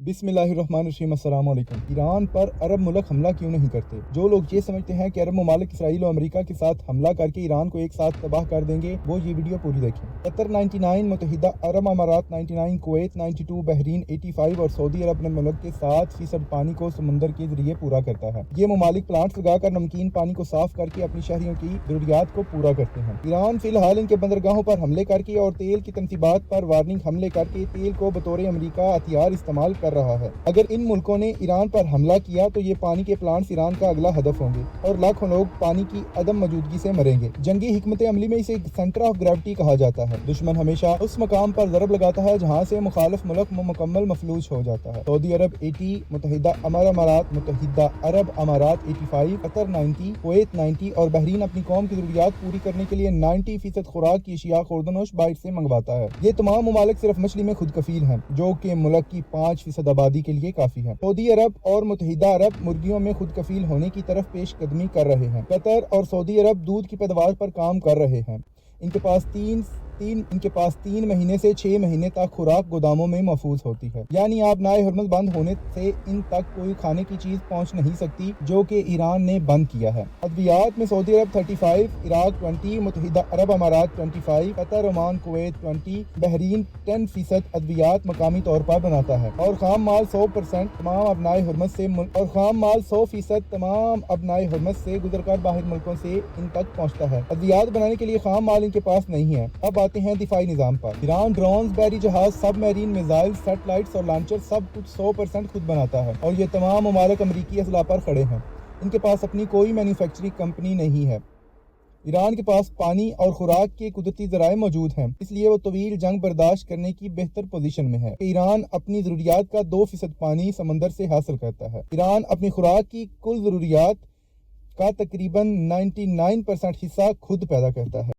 बिस्मिल्लाहिर्रहमानिर्रहीम। अस्सलाम वालेकुम। ईरान पर अरब मुल्क हमला क्यों नहीं करते? जो लोग ये समझते हैं कि अरब ममालिक इसराइल और अमेरिका के साथ हमला करके ईरान को एक साथ तबाह कर देंगे, वो ये वीडियो पूरी देखें। कतर 99, मुत्तहिदा अरब अमारात 99, कुवैत 92, बहरीन 85 और सऊदी अरब अपने मुल्क के 7% पानी को समुंदर के जरिए पूरा करता है। ये ममालिक प्लांट्स लगाकर नमकीन पानी को साफ करके अपनी शहरियों की जरूरियात को पूरा करते हैं। ईरान फिलहाल इनके बंदरगाहों पर हमले करके और तेल की तनसीबात पर वार्निंग हमले करके तेल को बतौर अमेरिका हथियार इस्तेमाल कर रहा है। अगर इन मुल्कों ने ईरान पर हमला किया तो ये पानी के प्लांट्स ईरान का अगला हदफ होंगे और लाखों लोग पानी की अदम मौजूदगी से मरेंगे। जंगी हिकमत अमली में इसे सेंटर ऑफ ग्रेविटी कहा जाता है। दुश्मन हमेशा उस मकाम पर ज़रब लगाता है जहाँ से मुखालिफ मुल्क मुकम्मल मफलूज हो जाता है। सऊदी अरब 80, मुत्तहिदा अरब अमारात 85, कतर 90, कुवैत 90 और बहरीन अपनी कौम की जरूरियात पूरी करने के लिए 90% खुराक की अशिया खुर्दनोश बाहर से मंगवाता है। ये तमाम ममालिक सिर्फ मछली में खुद कफील हैं, जो कि मुल्क की 5% आबादी के लिए काफी है। सऊदी अरब और मुत्तहिदा अरब मुर्गियों में खुद कफील होने की तरफ पेश कदमी कर रहे हैं। कतर और सऊदी अरब दूध की पैदावार पर काम कर रहे हैं। इनके पास 3 महीने से 6 महीने तक खुराक गोदामों में महफूज होती है, यानी आप नाए हुरमत बंद होने से इन तक कोई खाने की चीज पहुंच नहीं सकती, जो कि ईरान ने बंद किया है। अद्वियात में सऊदी अरब 35, इराक 20, मुत्तहिदा अरब अमारात 25, कतर, ओमान, कुवैत 20, बहरीन 10% अद्वियात मकामी तौर पर बनाता है और खाम माल 100% तमाम अपनाए हुरमत से गुजरकर बाहर मुल्कों से इन तक पहुँचता है। अद्वियात बनाने के लिए खाम माल इनके पास नहीं है। अब आते हैं दिफाई निजाम पर। ईरान ड्रोन, बहरी जहाज, सबमरीन मिसाइल, सैटेलाइट्स और लॉन्चर सब कुछ 100% खुद बनाता है और ये तमाम ममालिक अमरीकी असला पर खड़े हैं। इनके पास अपनी कोई मैन्युफैक्चरिंग कंपनी नहीं है। ईरान के पास पानी और खुराक के कुदरती जराए मौजूद हैं, इसलिए वो तवील जंग बर्दाश्त करने की बेहतर पोजीशन में है। ईरान अपनी जरूरियात का 2% पानी समंदर से हासिल करता है। ईरान अपनी खुराक की कुल जरूरियात का तकरीबन 99% हिस्सा खुद पैदा करता है।